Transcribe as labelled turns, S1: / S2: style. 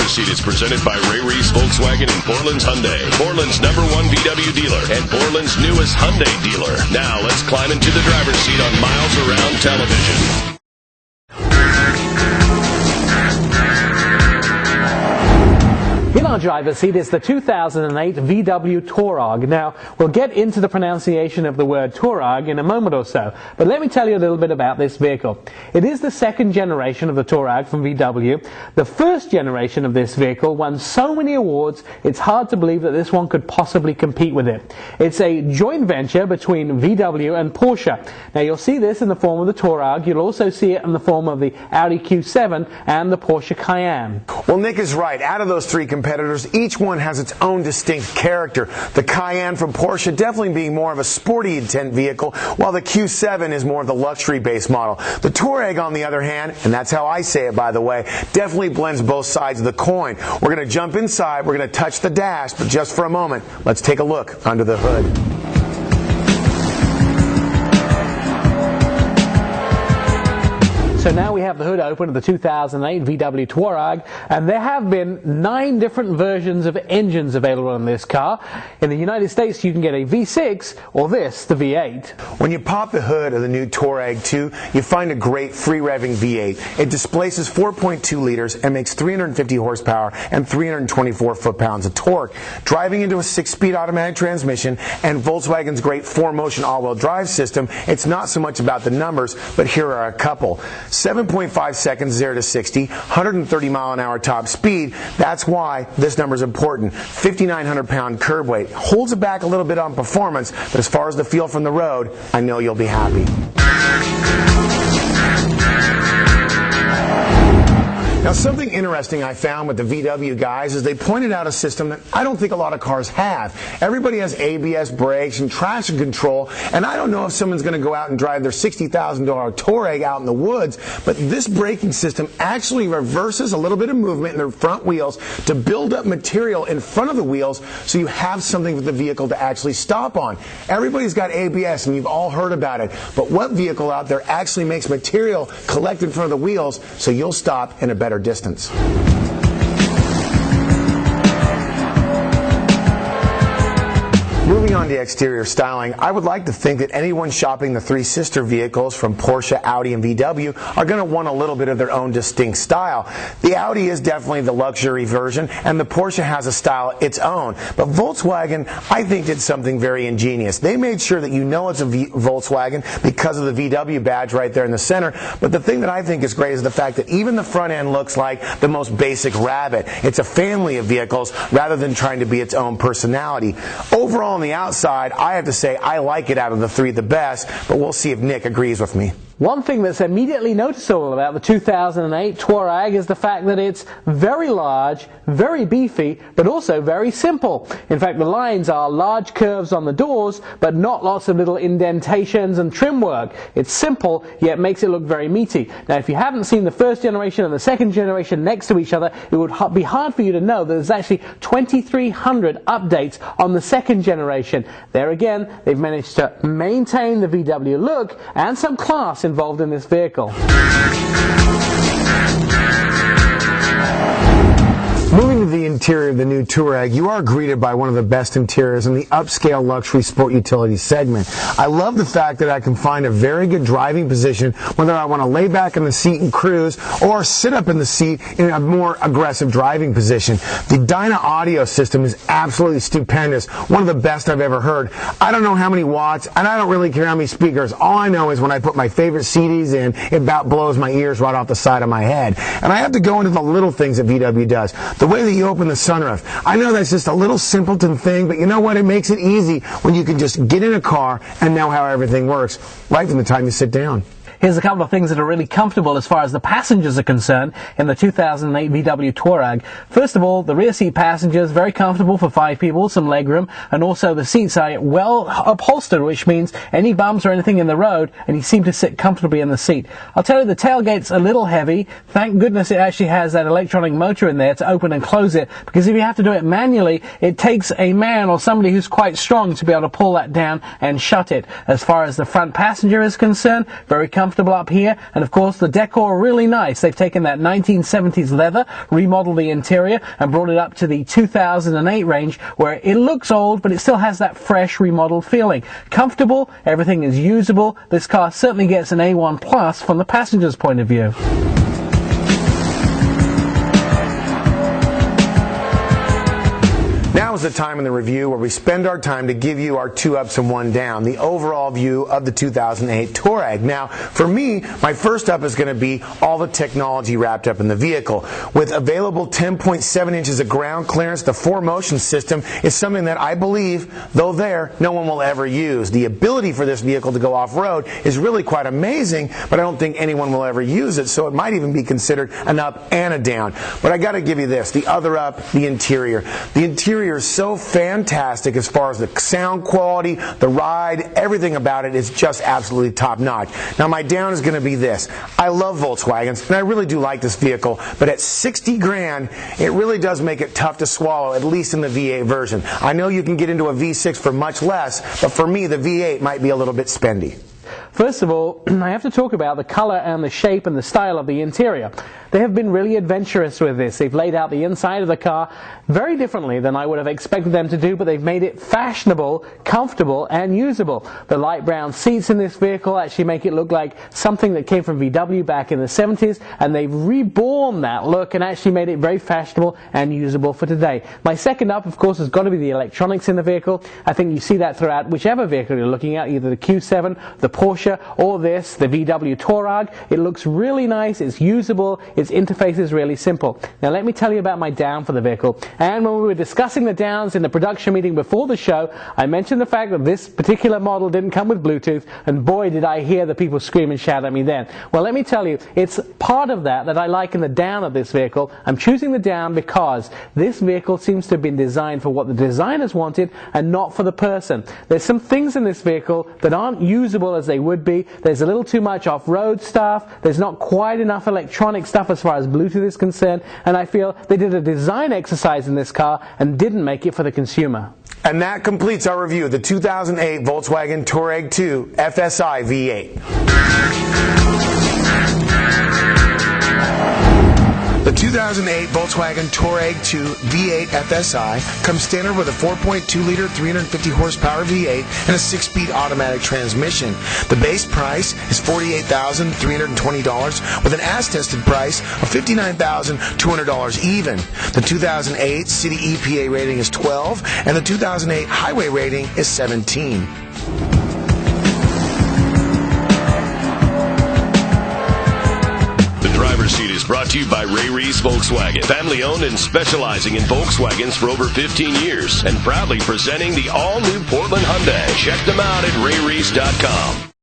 S1: driver's seat is presented by Ray Reese Volkswagen and Portland's Hyundai, Portland's #1 VW dealer, and Portland's newest Hyundai dealer. Now let's climb into the driver's seat on Miles Around Television.
S2: In our driver's seat is the 2008 VW Touareg. Now, we'll get into the pronunciation of the word Touareg in a moment or so, but let me tell you a little bit about this vehicle. It is the second generation of the Touareg from VW. The first generation of this vehicle won so many awards, it's hard to believe that this one could possibly compete with it. It's a joint venture between VW and Porsche. Now, you'll see this in the form of the Touareg. You'll also see it in the form of the Audi Q7 and the Porsche Cayenne.
S3: Well, Nick is right. Out of those three competitors, each one has its own distinct character. The Cayenne from Porsche definitely being more of a sporty intent vehicle, while the Q7 is more of the luxury-based model. The Touareg, on the other hand, and that's how I say it, by the way, definitely blends both sides of the coin. We're going to jump inside, we're going to touch the dash, but just for a moment, let's take a look under the hood.
S2: So now we have the hood open of the 2008 VW Touareg, and there have been 9 different versions of engines available in this car. In the United States, you can get a V6 or this, the V8.
S3: When you pop the hood of the new Touareg 2, you find a great free-revving V8. It displaces 4.2 liters and makes 350 horsepower and 324 foot-pounds of torque. Driving into a 6-speed automatic transmission and Volkswagen's great 4-motion all-wheel drive system, it's not so much about the numbers, but here are a couple. 7.5 seconds 0 to 60, 130 mile an hour top speed. That's why this number is important. 5,900 pound curb weight. Holds it back a little bit on performance, but as far as the feel from the road, I know you'll be happy. Now, something interesting I found with the VW guys is they pointed out a system that I don't think a lot of cars have. Everybody has ABS brakes and traction control, and I don't know if someone's going to go out and drive their $60,000 Touareg out in the woods, but this braking system actually reverses a little bit of movement in their front wheels to build up material in front of the wheels so you have something for the vehicle to actually stop on. Everybody's got ABS, and you've all heard about it, but what vehicle out there actually makes material collect in front of the wheels so you'll stop in a better distance? Moving on to exterior styling, I would like to think that anyone shopping the 3 sister vehicles from Porsche, Audi, and VW are going to want a little bit of their own distinct style. The Audi is definitely the luxury version, and the Porsche has a style its own. But Volkswagen, I think, did something very ingenious. They made sure that you know it's a Volkswagen because of the VW badge right there in the center. But the thing that I think is great is the fact that even the front end looks like the most basic Rabbit. It's a family of vehicles rather than trying to be its own personality. Overall, on the outside, I have to say I like it out of the 3 the best, but we'll see if Nick agrees with me.
S2: One thing that's immediately noticeable about the 2008 Touareg is the fact that it's very large, very beefy, but also very simple. In fact, the lines are large curves on the doors, but not lots of little indentations and trim work. It's simple, yet makes it look very meaty. Now, if you haven't seen the first generation and the second generation next to each other, it would be hard for you to know that there's actually 2,300 updates on the second generation. There again, they've managed to maintain the VW look and some class involved in this vehicle.
S3: Moving to the interior of the new Touareg, you are greeted by one of the best interiors in the upscale luxury sport utility segment. I love the fact that I can find a very good driving position whether I want to lay back in the seat and cruise or sit up in the seat in a more aggressive driving position. The Dyna audio system is absolutely stupendous, one of the best I've ever heard. I don't know how many watts, and I don't really care how many speakers. All I know is when I put my favorite CDs in, it about blows my ears right off the side of my head. And I have to go into the little things that VW does. The way that you open the sunroof. I know that's just a little simpleton thing, but you know what? It makes it easy when you can just get in a car and know how everything works right from the time you sit down.
S2: Here's a couple of things that are really comfortable as far as the passengers are concerned in the 2008 VW Touareg. First of all, the rear seat passengers, very comfortable for 5 people, some legroom, and also the seats are well upholstered, which means any bumps or anything in the road, and you seem to sit comfortably in the seat. I'll tell you, the tailgate's a little heavy. Thank goodness it actually has that electronic motor in there to open and close it, because if you have to do it manually, it takes a man or somebody who's quite strong to be able to pull that down and shut it. As far as the front passenger is concerned, very comfortable. comfortable up here, and of course the decor really nice. They've taken that 1970s leather, remodeled the interior, and brought it up to the 2008 range, where it looks old, but it still has that fresh, remodeled feeling. Comfortable, everything is usable. This car certainly gets an A1 plus from the passenger's point of view.
S3: Now is the time in the review where we spend our time to give you our 2 ups and 1 down, the overall view of the 2008 Touareg. Now, for me, my first up is going to be all the technology wrapped up in the vehicle. With available 10.7 inches of ground clearance, the 4Motion system is something that I believe, though no one will ever use. The ability for this vehicle to go off-road is really quite amazing, but I don't think anyone will ever use it, so it might even be considered an up and a down. But I got to give you this, the other up, the interior. The interior is so fantastic as far as the sound quality, the ride, everything about it is just absolutely top-notch. Now my down is going to be this. I love Volkswagens, and I really do like this vehicle, but at 60 grand, it really does make it tough to swallow, at least in the V8 version. I know you can get into a V6 for much less, but for me, the V8 might be a little bit spendy.
S2: First of all, I have to talk about the color and the shape and the style of the interior. They have been really adventurous with this. They've laid out the inside of the car very differently than I would have expected them to do, but they've made it fashionable, comfortable, and usable. The light brown seats in this vehicle actually make it look like something that came from VW back in the 70s, and they've reborn that look and actually made it very fashionable and usable for today. My second up, of course, has got to be the electronics in the vehicle. I think you see that throughout whichever vehicle you're looking at, either the Q7, the Porsche, or this, the VW Touareg. It looks really nice, it's usable, its interface is really simple. Now let me tell you about my down for the vehicle. And when we were discussing the downs in the production meeting before the show, I mentioned the fact that this particular model didn't come with Bluetooth, and boy did I hear the people scream and shout at me then. Well, let me tell you, it's part of that I like in the down of this vehicle. I'm choosing the down because this vehicle seems to have been designed for what the designers wanted and not for the person. There's some things in this vehicle that aren't usable as they would be. There's a little too much off-road stuff. There's not quite enough electronic stuff as far as Bluetooth is concerned, and I feel they did a design exercise in this car and didn't make it for the consumer.
S3: And that completes our review of the 2008 Volkswagen Touareg 2 FSI V8. The 2008 Volkswagen Touareg 2 V8 FSI comes standard with a 4.2-liter 350 horsepower V8 and a 6-speed automatic transmission. The base price is $48,320 with an as-tested price of $59,200 even. The 2008 City EPA rating is 12 and the 2008 Highway rating is 17.
S1: Driver's Seat is brought to you by Ray Reese Volkswagen, family owned and specializing in Volkswagens for over 15 years, and proudly presenting the all-new Portland Hyundai. Check them out at rayreese.com.